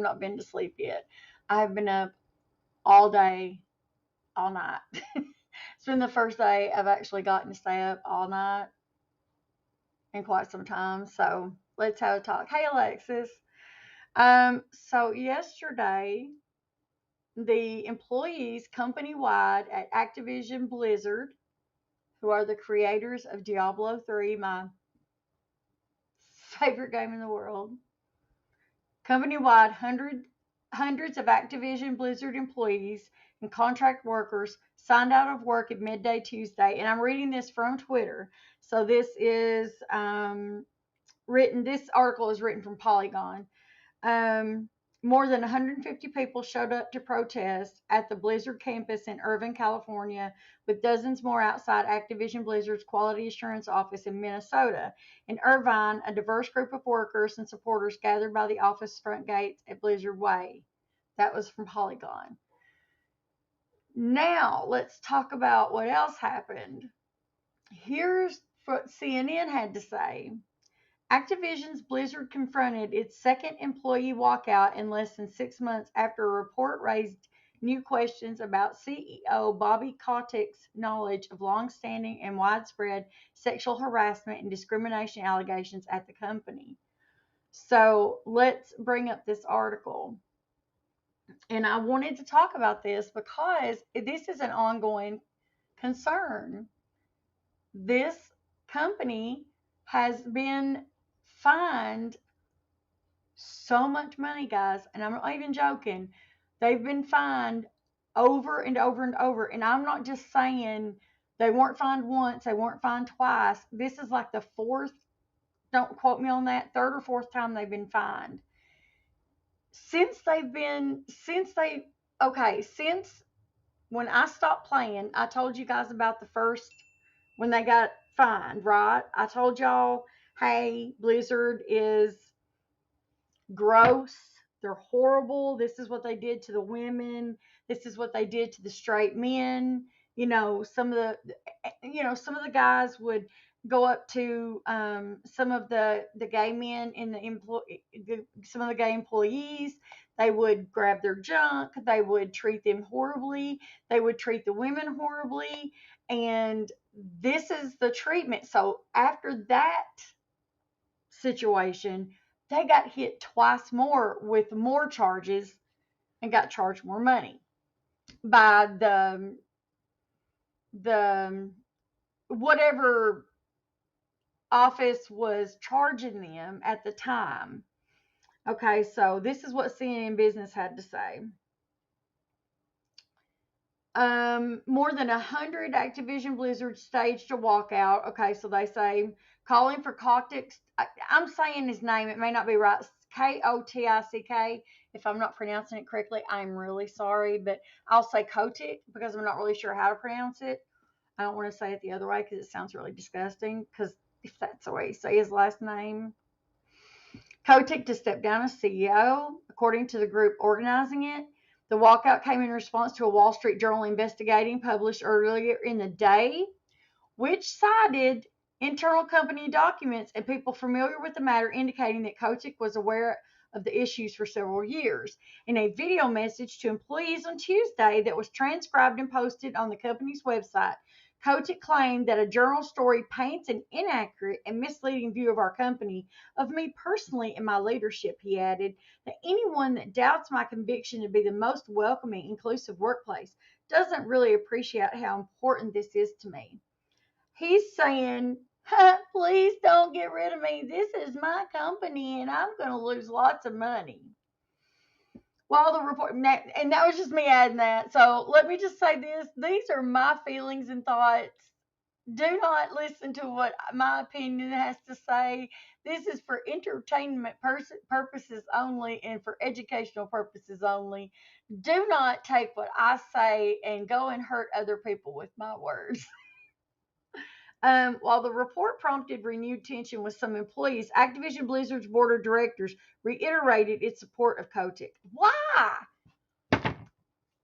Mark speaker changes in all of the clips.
Speaker 1: not been to sleep yet. I have been up all day, all night. It's been the first day I've actually gotten to stay up all night in quite some time. So let's have a talk. Hey, Alexis. So yesterday, the employees company wide at Activision Blizzard, who are the creators of Diablo 3, my favorite game in the world, company wide, hundreds of Activision Blizzard employees and contract workers signed out of work at midday Tuesday. And I'm reading this from Twitter. So this is this article is written from Polygon. Um, More than 150 people showed up to protest at the Blizzard campus in Irvine, California, with dozens more outside Activision Blizzard's quality assurance office in Minnesota. In Irvine, a diverse group of workers and supporters gathered by the office front gates at Blizzard Way. That was from Polygon. Now, let's talk about what else happened. Here's what CNN had to say. Activision's Blizzard confronted its second employee walkout in less than 6 months after a report raised new questions about CEO Bobby Kotick's knowledge of long-standing and widespread sexual harassment and discrimination allegations at the company. So let's bring up this article. And I wanted to talk about this because this is an ongoing concern. This company has been fined so much money, guys, and I'm not even joking. They've been fined over and over and over. And I'm not just saying they weren't fined once, they weren't fined twice. This is like the fourth, don't quote me on that, third or fourth time they've been fined. Since when I stopped playing, I told you guys about the first, when they got fined, right? I told y'all, hey, Blizzard is gross. They're horrible. This is what they did to the women. This is what they did to the straight men. Some of the guys would go up to some of the gay men in some of the gay employees. They would grab their junk. They would treat them horribly. They would treat the women horribly. And this is the treatment. So after that situation, they got hit twice more with more charges and got charged more money by the whatever office was charging them at the time. Okay, so this is what CNN Business had to say. More than 100 Activision Blizzard staged a walkout. Okay, so they say calling for Kotick. I'm saying his name. It may not be right. Kotick. If I'm not pronouncing it correctly, I'm really sorry, but I'll say Kotick because I'm not really sure how to pronounce it. I don't want to say it the other way because it sounds really disgusting. Because if that's the way you say his last name, Kotick to step down as CEO, according to the group organizing it. The walkout came in response to a Wall Street Journal investigating published earlier in the day, which cited internal company documents and people familiar with the matter indicating that Kotick was aware of the issues for several years. In a video message to employees on Tuesday that was transcribed and posted on the company's website, Kotick claimed that a journal story paints an inaccurate and misleading view of our company, of me personally and my leadership. He added that anyone that doubts my conviction to be the most welcoming, inclusive workplace doesn't really appreciate how important this is to me. He's saying, please don't get rid of me. This is my company and I'm going to lose lots of money. Well, the report, and that was just me adding that. So let me just say this. These are my feelings and thoughts. Do not listen to what my opinion has to say. This is for entertainment purposes only and for educational purposes only. Do not take what I say and go and hurt other people with my words. While the report prompted renewed tension with some employees, Activision Blizzard's board of directors reiterated its support of Kotick. Why?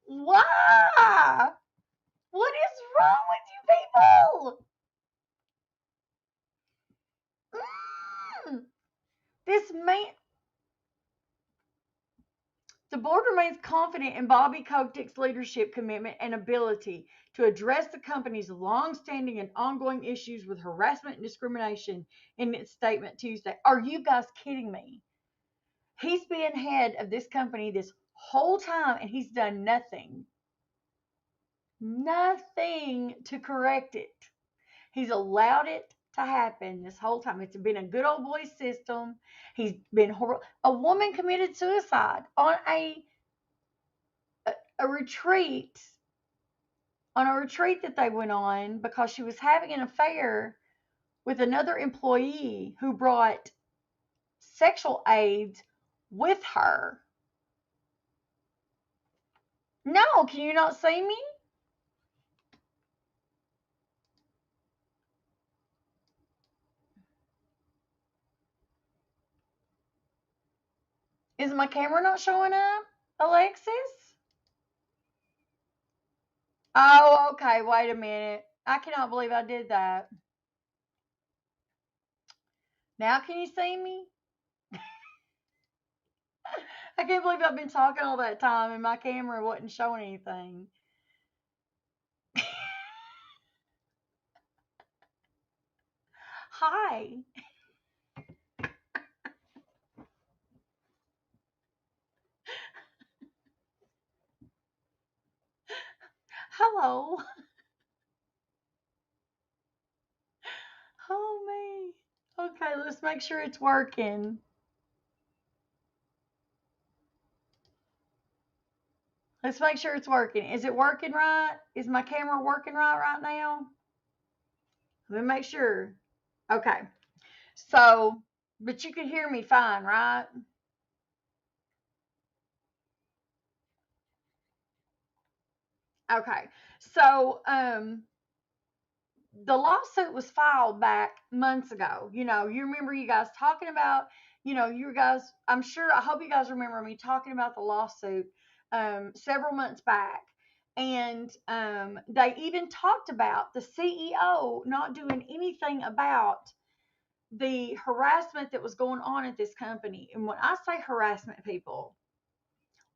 Speaker 1: Why? What is wrong with you people? Mm, this man, The board remains confident in Bobby Kotick's leadership commitment and ability to address the company's long-standing and ongoing issues with harassment and discrimination in its statement Tuesday. Are you guys kidding me? He's been head of this company this whole time and he's done nothing. Nothing to correct it. He's allowed it to happen this whole time. It's been a good old boy system. He's been horrible. A woman committed suicide on a retreat that they went on because she was having an affair with another employee who brought sexual aids with her. No, can you not see me? Is my camera not showing up, Alexis? Oh, okay. Wait a minute. I cannot believe I did that. Now can you see me? I can't believe I've been talking all that time and my camera wasn't showing anything. Hi. Hello. Oh, me. Okay, let's make sure it's working. Let's make sure it's working. Is it working right? Is my camera working right now? Let me make sure. Okay. So, but you can hear me fine, right? Okay. So, the lawsuit was filed back months ago. You remember you guys talking about, you guys, I'm sure, I hope you guys remember me talking about the lawsuit several months back. And they even talked about the CEO not doing anything about the harassment that was going on at this company. And when I say harassment, people,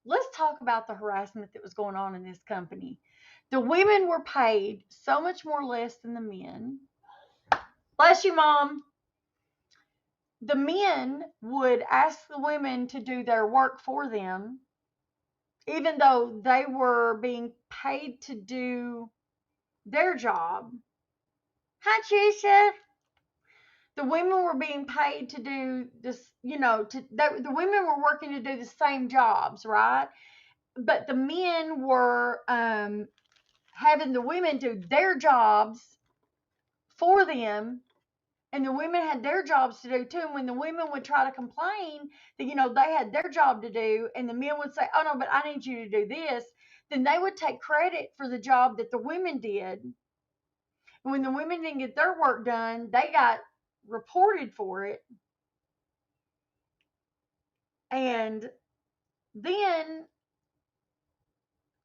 Speaker 1: let's talk about the harassment that was going on in this company. The women were paid so much more less than the men. Bless you, Mom. The men would ask the women to do their work for them, even though they were being paid to do their job. Hi, Trisha. The women were being paid to do this, the women were working to do the same jobs, right? But the men were having the women do their jobs for them, and the women had their jobs to do too. And when the women would try to complain that, they had their job to do, and the men would say, oh no, but I need you to do this, then they would take credit for the job that the women did. And when the women didn't get their work done, they got reported for it. And then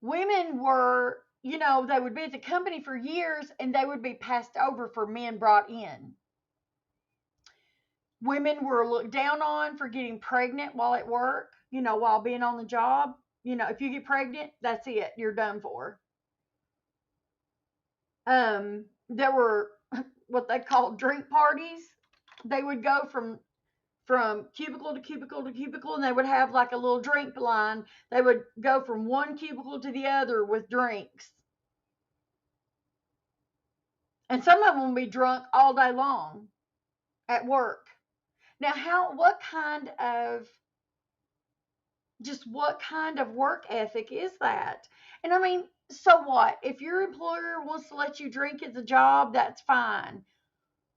Speaker 1: women were, they would be at the company for years and they would be passed over for men brought in. Women were looked down on for getting pregnant while at work, while being on the job. If you get pregnant, that's it. You're done for. There were what they called drink parties. They would go from cubicle to cubicle to cubicle, and they would have like a little drink line. They would go from one cubicle to the other with drinks. And some of them would be drunk all day long at work. Now, what kind of work ethic is that? And I mean, so what? If your employer wants to let you drink at the job, that's fine.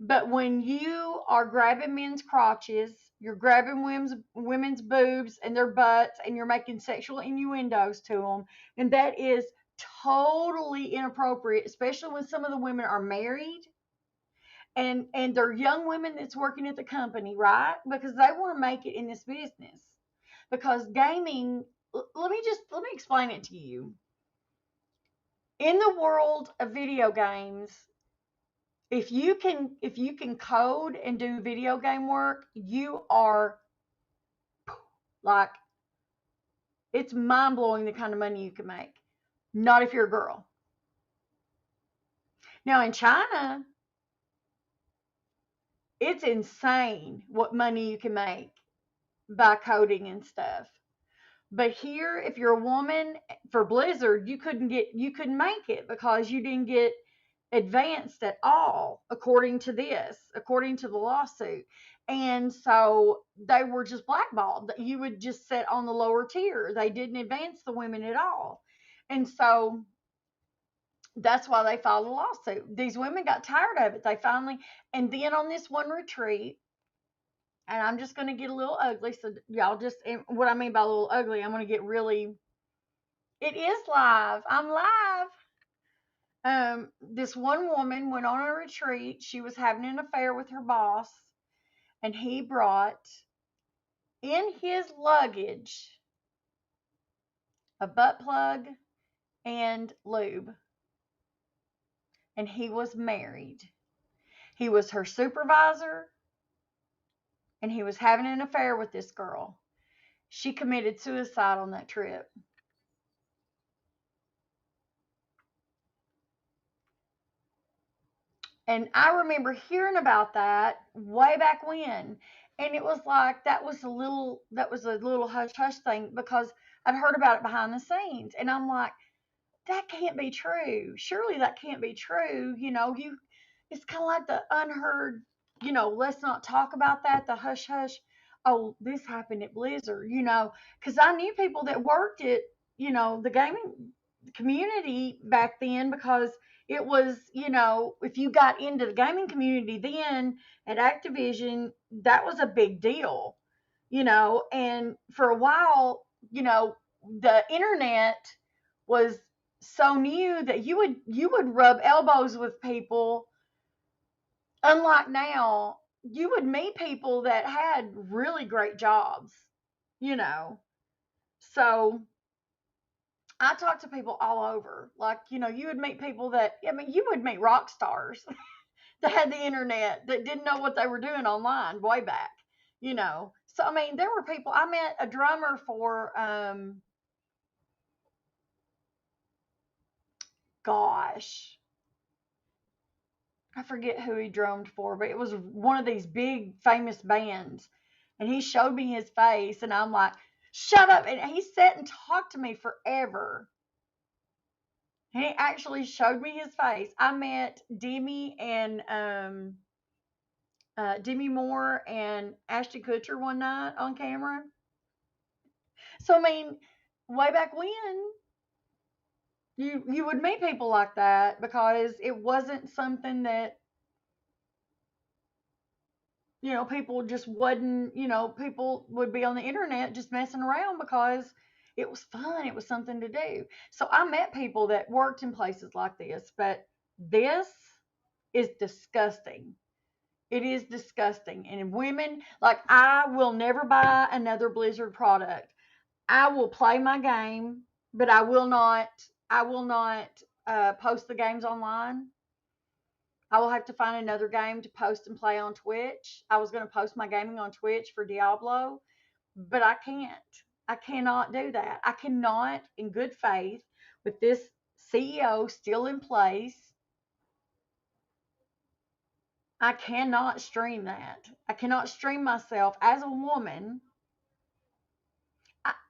Speaker 1: But when you are grabbing men's crotches, you're grabbing women's boobs and their butts, and you're making sexual innuendos to them, and that is totally inappropriate, especially when some of the women are married and they're young women that's working at the company, right? Because they want to make it in this business. Because gaming, let me explain it to you. In the world of video games, if you can code and do video game work, you are like It's mind blowing the kind of money you can make. Not if you're a girl. Now in China, it's insane what money you can make by coding and stuff. But here, if you're a woman for Blizzard, you couldn't make it because you didn't get advanced at all, according to according to the lawsuit. And so they were just blackballed. You would just sit on the lower tier. They didn't advance the women at all. And so that's why they filed a lawsuit. These women got tired of it. They finally, and then on this one retreat, and I'm just going to get a little ugly. So y'all just, what I mean by a little ugly, I'm going to get really, it is live. I'm live. This one woman went on a retreat. She was having an affair with her boss, and he brought in his luggage a butt plug and lube. And he was married. He was her supervisor, and he was having an affair with this girl. She committed suicide on that trip. And I remember hearing about that way back when. And it was like that was a little hush hush thing because I'd heard about it behind the scenes. And I'm like, that can't be true. Surely that can't be true. It's kind of like the unheard, let's not talk about that, the hush hush. Oh, this happened at Blizzard, because I knew people that worked at, the gaming community back then because it was, if you got into the gaming community then at Activision, that was a big deal, and for a while, the internet was so new that you would rub elbows with people. Unlike now, you would meet people that had really great jobs, you know. So I talked to people all over. Like, you would meet people that, I mean, you would meet rock stars that had the internet that didn't know what they were doing online way back. So, I mean, there were people, I met a drummer for, gosh, I forget who he drummed for, but it was one of these big famous bands. And he showed me his face, and I'm like, shut up. And he sat and talked to me forever. He actually showed me his face. I met Demi Moore and Ashton Kutcher one night on camera. So I mean, way back when, you would meet people like that because it wasn't something that people just wouldn't, people would be on the internet just messing around because it was fun. It was something to do. So I met people that worked in places like this, but this is disgusting. It is disgusting. And women, like, I will never buy another Blizzard product. I will play my game, but I will not post the games online. I will have to find another game to post and play on Twitch. I was going to post my gaming on Twitch for Diablo, but I can't. I cannot do that. I cannot, in good faith, with this CEO still in place, I cannot stream that. I cannot stream myself as a woman.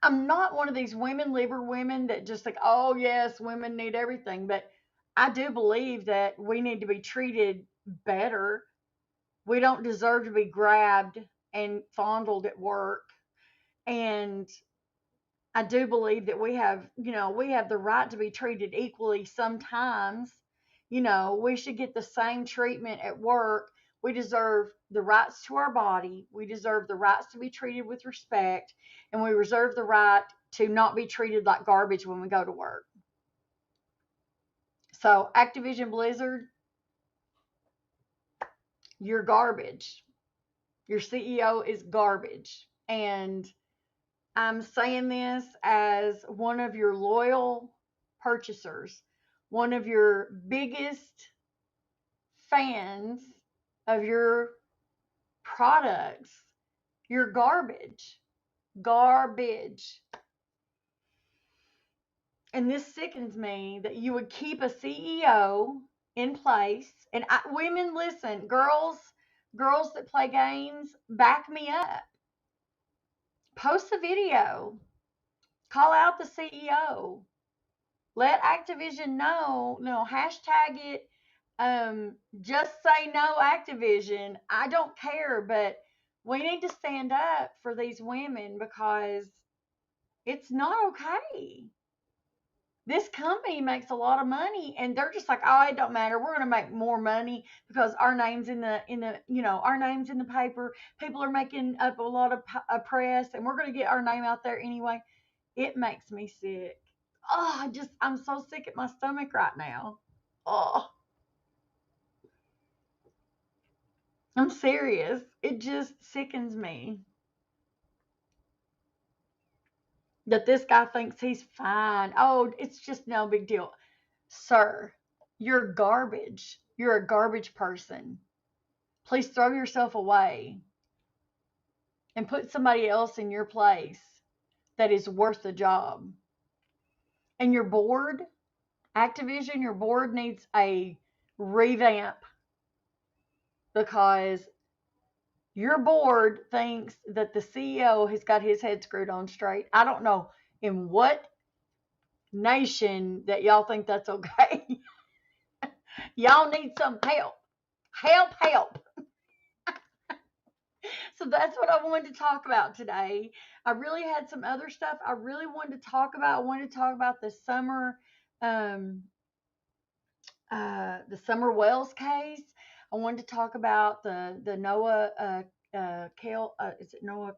Speaker 1: I'm not one of these women liber women that just think, oh, yes, women need everything. But I do believe that we need to be treated better. We don't deserve to be grabbed and fondled at work. And I do believe that we have the right to be treated equally sometimes. We should get the same treatment at work. We deserve the rights to our body. We deserve the rights to be treated with respect. And we reserve the right to not be treated like garbage when we go to work. So, Activision Blizzard, you're garbage. Your CEO is garbage. And I'm saying this as one of your loyal purchasers, one of your biggest fans of your products. You're garbage. Garbage. And this sickens me that you would keep a CEO in place. And women, listen, girls that play games, back me up. Post a video, call out the CEO, let Activision know, hashtag it. Just say no, Activision. I don't care, but we need to stand up for these women because it's not okay. This company makes a lot of money and they're just like, oh, it don't matter, we're going to make more money because our names our names in the paper, people are making up a lot of press, and we're going to get our name out there anyway. It makes me sick. Oh, I'm so sick at my stomach right now. Oh, I'm serious, it just sickens me that this guy thinks he's fine. Oh, it's just no big deal. Sir, you're garbage. You're a garbage person. Please throw yourself away and put somebody else in your place that is worth the job. And your board, Activision, your board needs a revamp because your board thinks that the CEO has got his head screwed on straight. I don't know in what nation that y'all think that's okay. Y'all need some help. Help, help. So that's what I wanted to talk about today. I really had some other stuff I really wanted to talk about. I wanted to talk about um, the Summer Wells case. I wanted to talk about the Noah Kale. Is it Noah?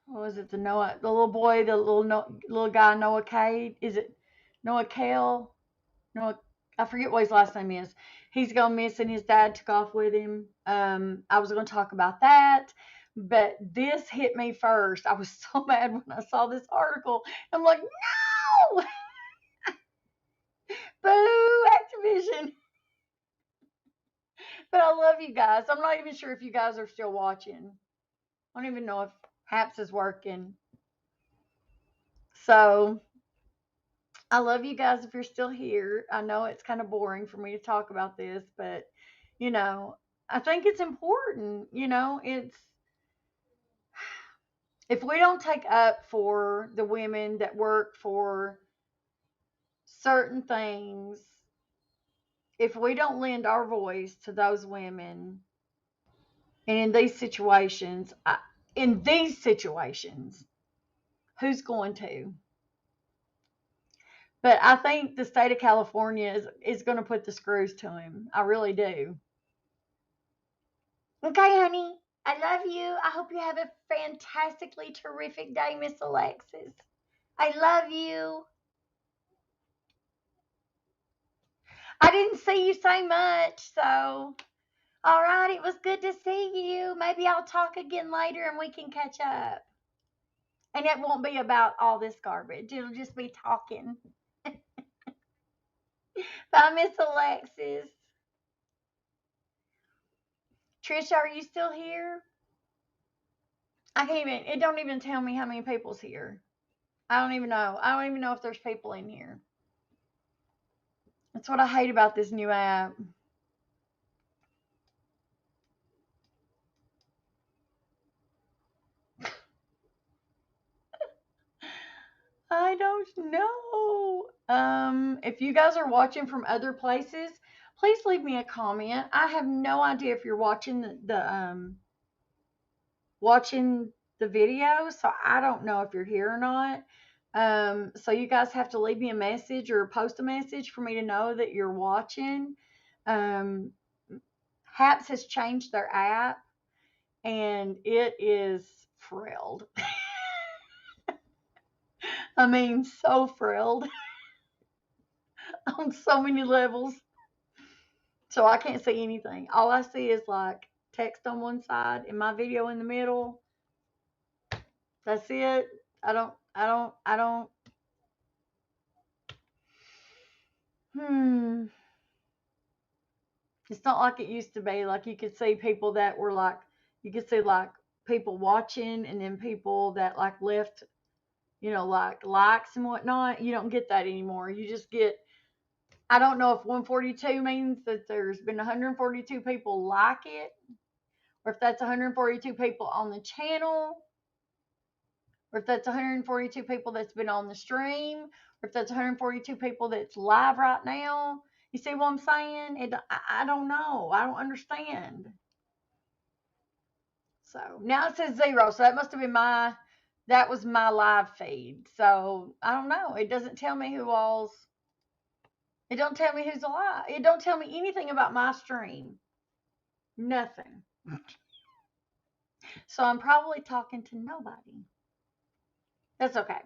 Speaker 1: What was it? The little boy, the little guy, Noah Cade. Is it Noah Kale? No, I forget what his last name is. He's gone missing. His dad took off with him. I was going to talk about that, but this hit me first. I was so mad when I saw this article. I'm like, no, boo, Activision. But I love you guys. I'm not even sure if you guys are still watching. I don't even know if Haps is working. So I love you guys if you're still here. I know it's kind of boring for me to talk about this, but you know, I think it's important. It's if we don't take up for the women that work for certain things, if we don't lend our voice to those women, and in these situations, who's going to? But I think the state of California is going to put the screws to him. I really do. Okay, honey. I love you. I hope you have a fantastically terrific day, Miss Alexis. I love you. I didn't see you say much, so all right, it was good to see you. Maybe I'll talk again later and we can catch up. And it won't be about all this garbage. It'll just be talking. Bye, Miss Alexis. Trisha, are you still here? I can't even, it don't even tell me how many people's here. I don't even know. I don't even know if there's people in here. That's what I hate about this new app. I don't know. If you guys are watching from other places, please leave me a comment. I have no idea if you're watching watching the video, so I don't know if you're here or not. So you guys have to leave me a message or post a message for me to know that you're watching. Um, Haps has changed their app, and it is frilled. I mean, so frilled on so many levels. So I can't see anything. All I see is like text on one side and my video in the middle. That's it. I don't. Hmm. It's not like it used to be. Like you could see people that were like, you could see like people watching and then people that like left, like likes and whatnot. You don't get that anymore. You just get, I don't know if 142 means that there's been 142 people like it, or if that's 142 people on the channel, or if that's 142 people that's been on the stream, or if that's 142 people that's live right now. You see what I'm saying? I don't know. I don't understand. So now it says 0. So that must have been that was my live feed. So I don't know. It doesn't tell me it don't tell me who's alive. It don't tell me anything about my stream. Nothing. So I'm probably talking to nobody. That's okay.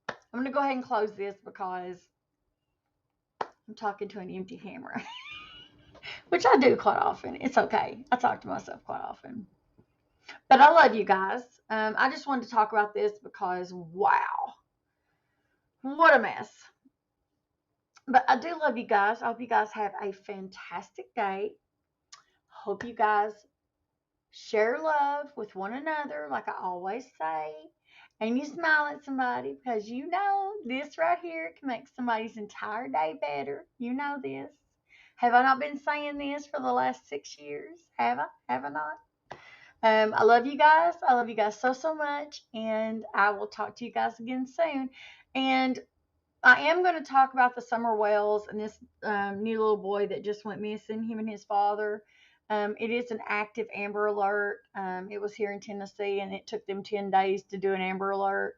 Speaker 1: I'm going to go ahead and close this because I'm talking to an empty camera, which I do quite often. It's okay. I talk to myself quite often. But I love you guys. I just wanted to talk about this because, wow, what a mess. But I do love you guys. I hope you guys have a fantastic day. Hope you guys share love with one another, like I always say. And you smile at somebody because you know this right here can make somebody's entire day better. You know this. Have I not been saying this for the last 6 years? Have I? Have I not? I love you guys. I love you guys so, so much. And I will talk to you guys again soon. And I am going to talk about the summer whales and this new little boy that just went missing, him and his father. It is an active Amber Alert. It was here in Tennessee, and it took them 10 days to do an Amber Alert.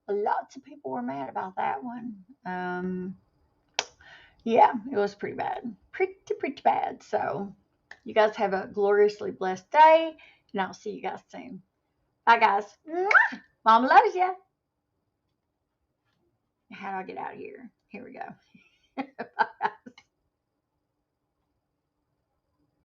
Speaker 1: Lots of people were mad about that one. Yeah, it was pretty bad. Pretty bad. So you guys have a gloriously blessed day, and I'll see you guys soon. Bye, guys. Mwah! Mama loves you. How do I get out of here? Here we go. Bye.